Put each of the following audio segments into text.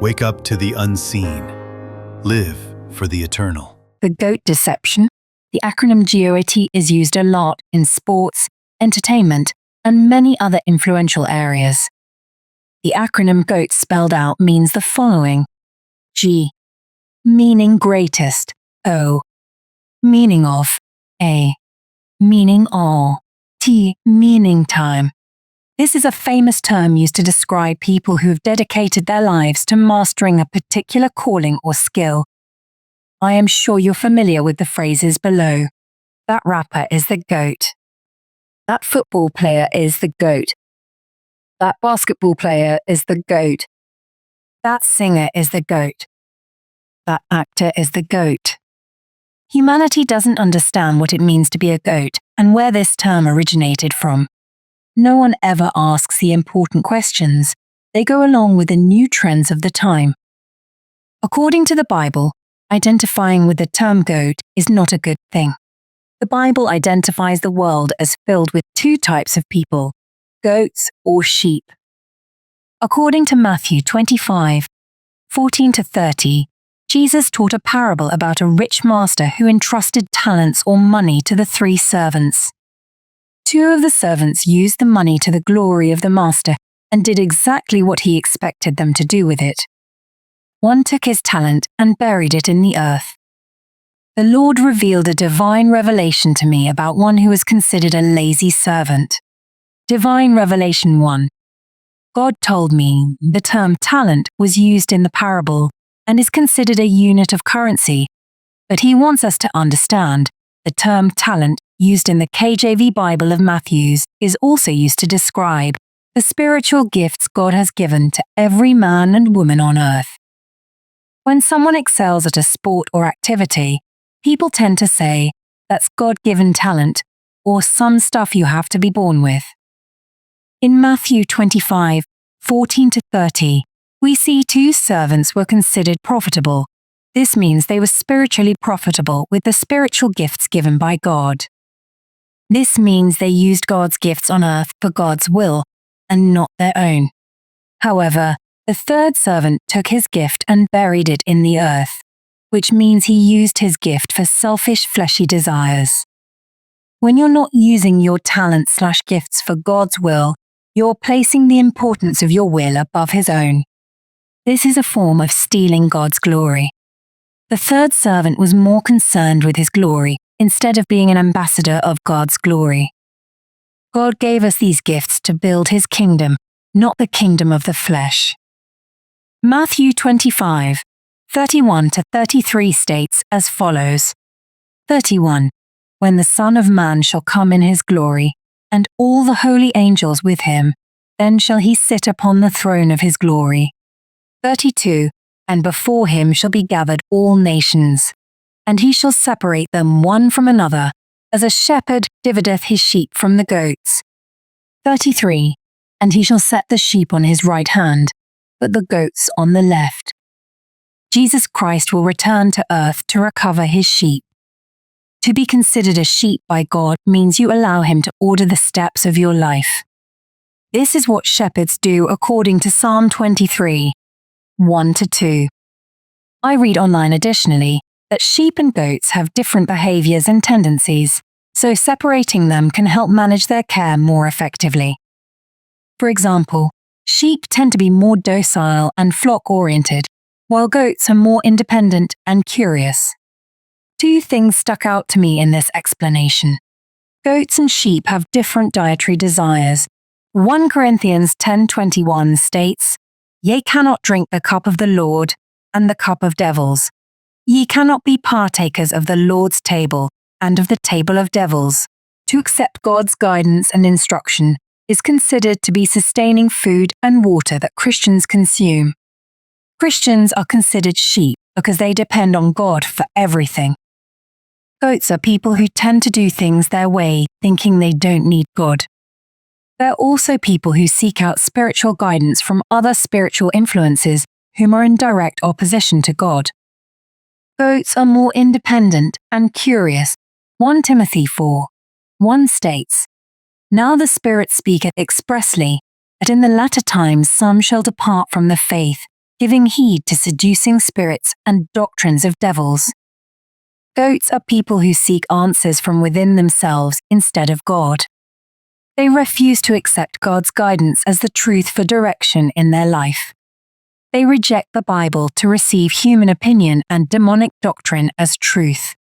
Wake up to the unseen. Live for the eternal. The GOAT deception. The acronym G.O.A.T is used a lot in sports, entertainment, and many other influential areas. The acronym GOAT spelled out means the following. G, meaning greatest. O, meaning of. A, meaning all. T, meaning time. This is a famous term used to describe people who have dedicated their lives to mastering a particular calling or skill. I am sure you're familiar with the phrases below. That rapper is the GOAT. That football player is the GOAT. That basketball player is the GOAT. That singer is the GOAT. That actor is the GOAT. Humanity doesn't understand what it means to be a GOAT and where this term originated from. No one ever asks the important questions. They go along with the new trends of the time. According to the Bible, identifying with the term GOAT is not a good thing. The Bible identifies the world as filled with two types of people, goats or sheep. According to Matthew 25:14-30, Jesus taught a parable about a rich master who entrusted talents or money to the 3 servants. 2 of the servants used the money to the glory of the master and did exactly what he expected them to do with it. 1 took his talent and buried it in the earth. The Lord revealed a divine revelation to me about one who was considered a lazy servant. Divine Revelation 1. God told me the term talent was used in the parable and is considered a unit of currency, but he wants us to understand the term talent used in the KJV Bible of Matthews is also used to describe the spiritual gifts God has given to every man and woman on earth. When someone excels at a sport or activity, people tend to say, that's God-given talent, or some stuff you have to be born with. In Matthew 25:14-30, we see 2 servants were considered profitable. This means they were spiritually profitable with the spiritual gifts given by God. This means they used God's gifts on earth for God's will and not their own. However, the 3rd servant took his gift and buried it in the earth, which means he used his gift for selfish fleshy desires. When you're not using your talent/gifts for God's will, you're placing the importance of your will above his own. This is a form of stealing God's glory. The 3rd servant was more concerned with his glory instead of being an ambassador of God's glory. God gave us these gifts to build his kingdom, not the kingdom of the flesh. Matthew 25:31-33 states as follows. 31. When the Son of Man shall come in his glory, and all the holy angels with him, then shall he sit upon the throne of his glory. 32. And before him shall be gathered all nations, and he shall separate them one from another, as a shepherd divideth his sheep from the goats. 33. And he shall set the sheep on his right hand, but the goats on the left. Jesus Christ will return to earth to recover his sheep. To be considered a sheep by God means you allow him to order the steps of your life. This is what shepherds do according to Psalm 23:1-2. I read online additionally that sheep and goats have different behaviors and tendencies, so separating them can help manage their care more effectively. For example, sheep tend to be more docile and flock-oriented, while goats are more independent and curious. 2 things stuck out to me in this explanation. Goats and sheep have different dietary desires. 1 Corinthians 10:21 states, Ye cannot drink the cup of the Lord and the cup of devils. Ye cannot be partakers of the Lord's table and of the table of devils. To accept God's guidance and instruction is considered to be sustaining food and water that Christians consume. Christians are considered sheep because they depend on God for everything. Goats are people who tend to do things their way, thinking they don't need God. They're also people who seek out spiritual guidance from other spiritual influences whom are in direct opposition to God. Goats are more independent and curious. 1 Timothy 4:1 states, Now the Spirit speaketh expressly, that in the latter times some shall depart from the faith, giving heed to seducing spirits and doctrines of devils. Goats are people who seek answers from within themselves instead of God. They refuse to accept God's guidance as the truth for direction in their life. They reject the Bible to receive human opinion and demonic doctrine as truth.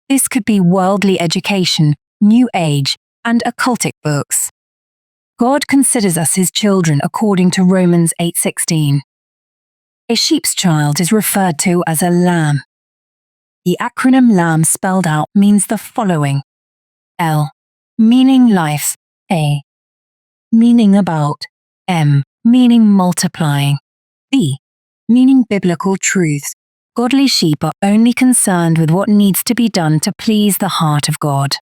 This could be worldly education, New Age, and occultic books. God considers us his children according to Romans 8:16. A sheep's child is referred to as a lamb. The acronym LAMB spelled out means the following: L, meaning life; A, meaning about; M, meaning multiplying; B, meaning biblical truths. Godly sheep are only concerned with what needs to be done to please the heart of God.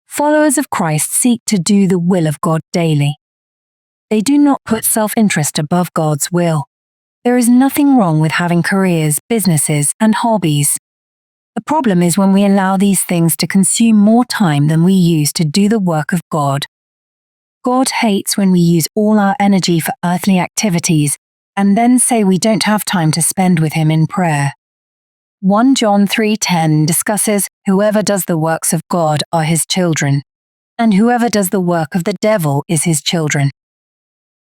Followers of Christ seek to do the will of God daily. They do not put self-interest above God's will. There is nothing wrong with having careers, businesses, and hobbies. The problem is when we allow these things to consume more time than we use to do the work of God. God hates when we use all our energy for earthly activities and then say we don't have time to spend with him in prayer. 1 John 3:10 discusses whoever does the works of God are his children, and whoever does the work of the devil is his children.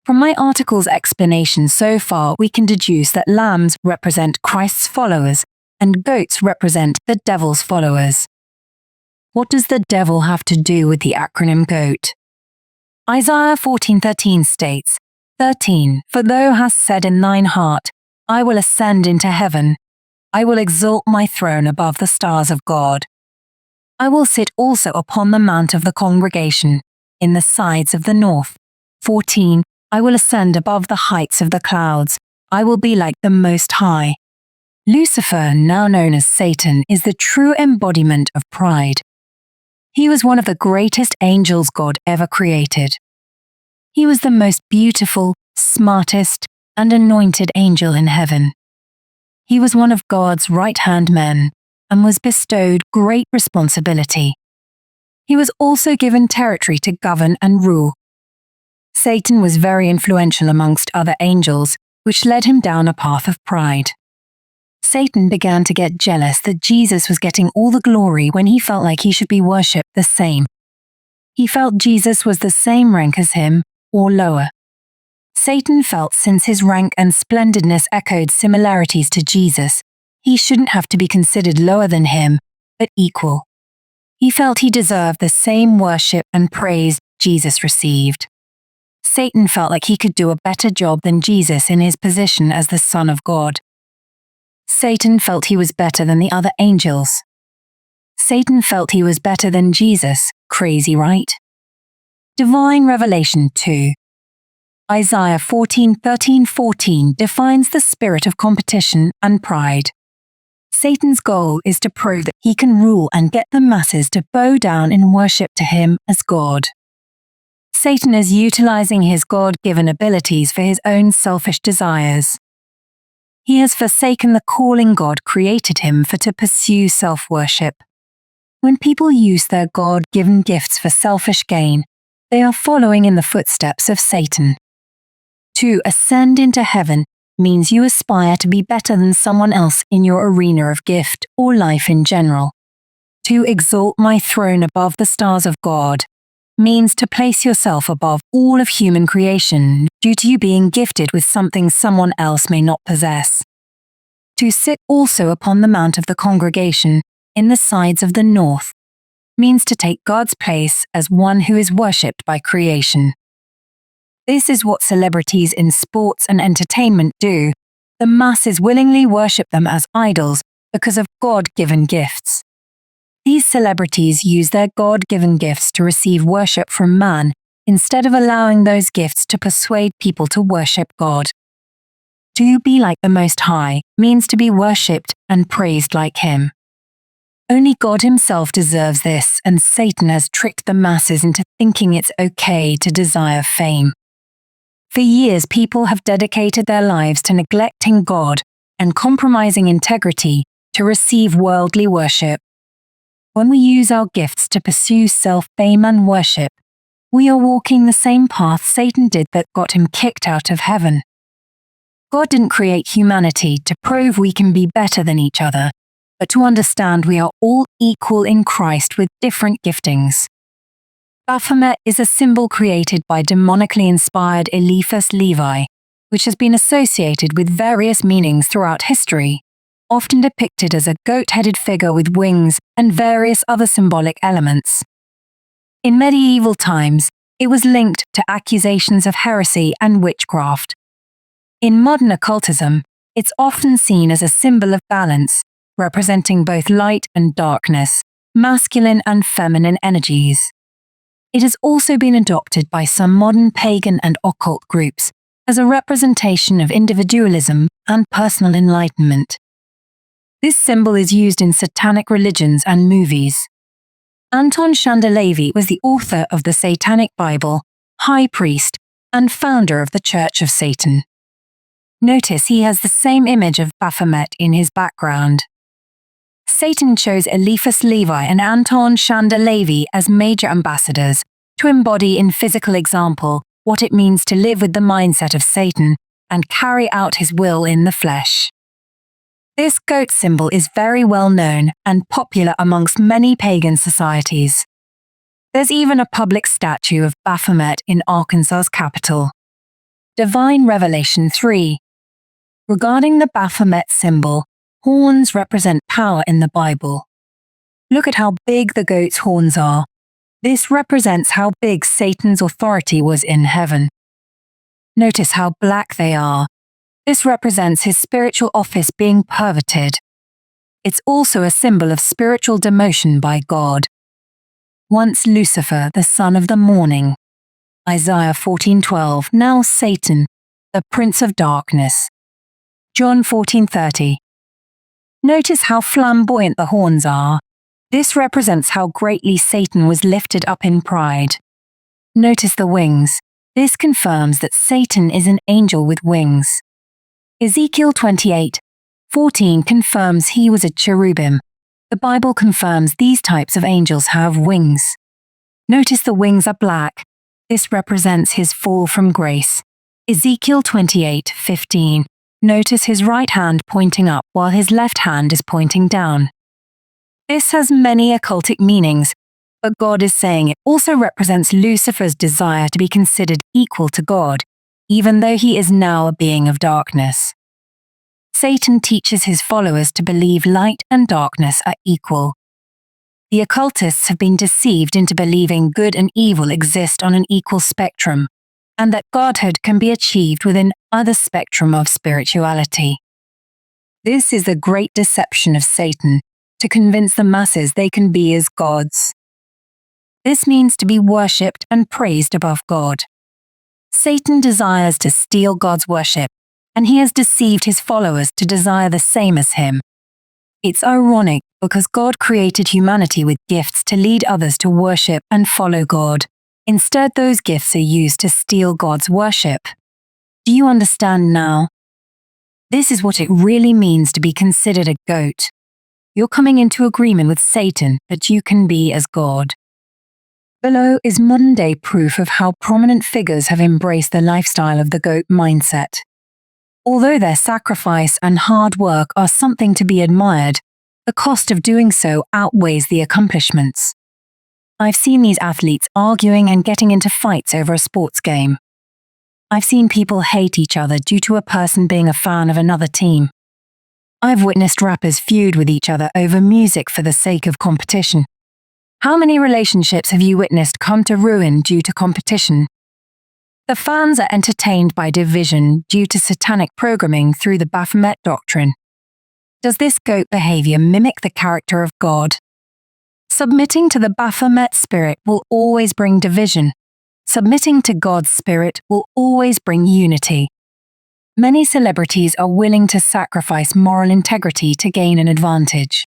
From my article's explanation so far, we can deduce that lambs represent Christ's followers and goats represent the devil's followers. What does the devil have to do with the acronym GOAT? Isaiah 14:13 states, 13, For thou hast said in thine heart, I will ascend into heaven. I will exalt my throne above the stars of God. I will sit also upon the mount of the congregation, in the sides of the north. 14, I will ascend above the heights of the clouds. I will be like the Most High. Lucifer, now known as Satan, is the true embodiment of pride. He was one of the greatest angels God ever created. He was the most beautiful, smartest, and anointed angel in heaven. He was one of God's right-hand men and was bestowed great responsibility. He was also given territory to govern and rule. Satan was very influential amongst other angels, which led him down a path of pride. Satan began to get jealous that Jesus was getting all the glory when he felt like he should be worshipped the same. He felt Jesus was the same rank as him, or lower. Satan felt since his rank and splendidness echoed similarities to Jesus, he shouldn't have to be considered lower than him, but equal. He felt he deserved the same worship and praise Jesus received. Satan felt like he could do a better job than Jesus in his position as the Son of God. Satan felt he was better than the other angels. Satan felt he was better than Jesus. Crazy, right? Divine Revelation 2. Isaiah 14:13-14 defines the spirit of competition and pride. Satan's goal is to prove that he can rule and get the masses to bow down in worship to him as God. Satan is utilizing his God-given abilities for his own selfish desires. He has forsaken the calling God created him for to pursue self-worship. When people use their God-given gifts for selfish gain, they are following in the footsteps of Satan. To ascend into heaven means you aspire to be better than someone else in your arena of gift or life in general. To exalt my throne above the stars of God means to place yourself above all of human creation due to you being gifted with something someone else may not possess. To sit also upon the mount of the congregation in the sides of the north means to take God's place as one who is worshipped by creation. This is what celebrities in sports and entertainment do. The masses willingly worship them as idols because of God-given gifts. These celebrities use their God-given gifts to receive worship from man instead of allowing those gifts to persuade people to worship God. To be like the Most High means to be worshipped and praised like him. Only God himself deserves this, and Satan has tricked the masses into thinking it's okay to desire fame. For years, people have dedicated their lives to neglecting God and compromising integrity to receive worldly worship. When we use our gifts to pursue self-fame and worship, we are walking the same path Satan did that got him kicked out of heaven. God didn't create humanity to prove we can be better than each other, but to understand we are all equal in Christ with different giftings. Baphomet is a symbol created by demonically inspired Eliphas Levi, which has been associated with various meanings throughout history, often depicted as a goat-headed figure with wings and various other symbolic elements. In medieval times, it was linked to accusations of heresy and witchcraft. In modern occultism, it's often seen as a symbol of balance, representing both light and darkness, masculine and feminine energies. It has also been adopted by some modern pagan and occult groups as a representation of individualism and personal enlightenment. This symbol is used in satanic religions and movies. Anton Chandelavi was the author of the Satanic Bible, high priest, and founder of the Church of Satan. Notice he has the same image of Baphomet in his background. Satan chose Eliphas Levi and Anton Chandelavi as major ambassadors to embody in physical example what it means to live with the mindset of Satan and carry out his will in the flesh. This goat symbol is very well known and popular amongst many pagan societies. There's even a public statue of Baphomet in Arkansas's capital. Divine Revelation 3. Regarding the Baphomet symbol, horns represent power in the Bible. Look at how big the goat's horns are. This represents how big Satan's authority was in heaven. Notice how black they are. This represents his spiritual office being perverted. It's also a symbol of spiritual demotion by God. Once Lucifer, the son of the morning. Isaiah 14:12, now Satan, the prince of darkness. John 14:30. Notice how flamboyant the horns are. This represents how greatly Satan was lifted up in pride. Notice the wings. This confirms that Satan is an angel with wings. Ezekiel 28:14 confirms he was a cherubim. The Bible confirms these types of angels have wings. Notice the wings are black. This represents his fall from grace. Ezekiel 28:15. Notice his right hand pointing up while his left hand is pointing down. This has many occultic meanings, but God is saying it also represents Lucifer's desire to be considered equal to God, even though he is now a being of darkness. Satan teaches his followers to believe light and darkness are equal. The occultists have been deceived into believing good and evil exist on an equal spectrum, and that godhood can be achieved within other spectrum of spirituality. This is the great deception of Satan, to convince the masses they can be as gods. This means to be worshipped and praised above God. Satan desires to steal God's worship, and he has deceived his followers to desire the same as him. It's ironic because God created humanity with gifts to lead others to worship and follow God. Instead, those gifts are used to steal God's worship. Do you understand now? This is what it really means to be considered a goat. You're coming into agreement with Satan that you can be as God. Below is modern-day proof of how prominent figures have embraced the lifestyle of the goat mindset. Although their sacrifice and hard work are something to be admired, the cost of doing so outweighs the accomplishments. I've seen these athletes arguing and getting into fights over a sports game. I've seen people hate each other due to a person being a fan of another team. I've witnessed rappers feud with each other over music for the sake of competition. How many relationships have you witnessed come to ruin due to competition? The fans are entertained by division due to satanic programming through the Baphomet doctrine. Does this goat behavior mimic the character of God? Submitting to the Baphomet spirit will always bring division. Submitting to God's spirit will always bring unity. Many celebrities are willing to sacrifice moral integrity to gain an advantage.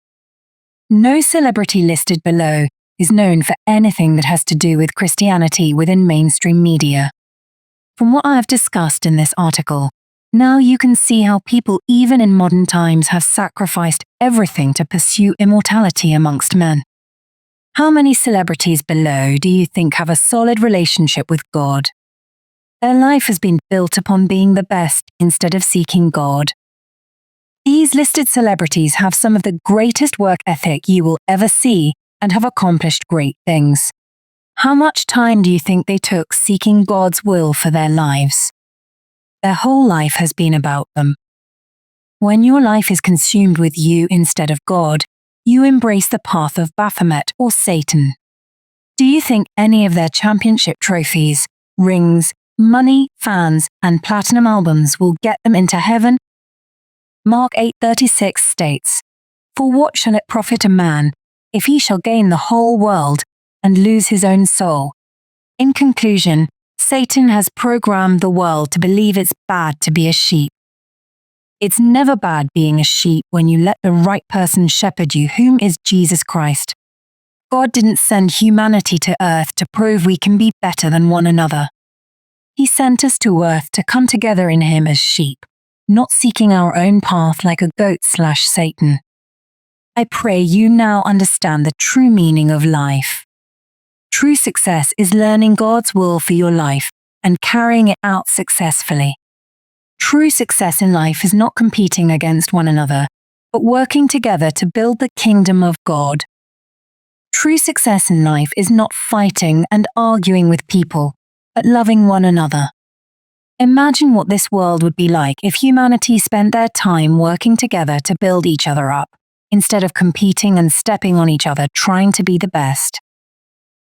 No celebrity listed below is known for anything that has to do with Christianity within mainstream media. From what I have discussed in this article, now you can see how people even in modern times have sacrificed everything to pursue immortality amongst men. How many celebrities below do you think have a solid relationship with God? Their life has been built upon being the best instead of seeking God. These listed celebrities have some of the greatest work ethic you will ever see and have accomplished great things. How much time do you think they took seeking God's will for their lives? Their whole life has been about them. When your life is consumed with you instead of God, you embrace the path of Baphomet or Satan. Do you think any of their championship trophies, rings, money, fans, and platinum albums will get them into heaven? Mark 8:36 states, "For what shall it profit a man if he shall gain the whole world and lose his own soul?" In conclusion, Satan has programmed the world to believe it's bad to be a sheep. It's never bad being a sheep when you let the right person shepherd you, whom is Jesus Christ. God didn't send humanity to earth to prove we can be better than one another. He sent us to earth to come together in him as sheep, not seeking our own path like a goat/Satan. I pray you now understand the true meaning of life. True success is learning God's will for your life and carrying it out successfully. True success in life is not competing against one another, but working together to build the kingdom of God. True success in life is not fighting and arguing with people, but loving one another. Imagine what this world would be like if humanity spent their time working together to build each other up, instead of competing and stepping on each other trying to be the best.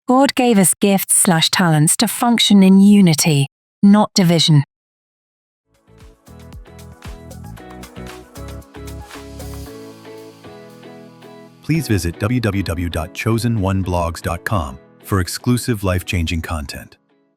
God gave us gifts/talents to function in unity, not division. Please visit www.chosen1blogs.com for exclusive life-changing content.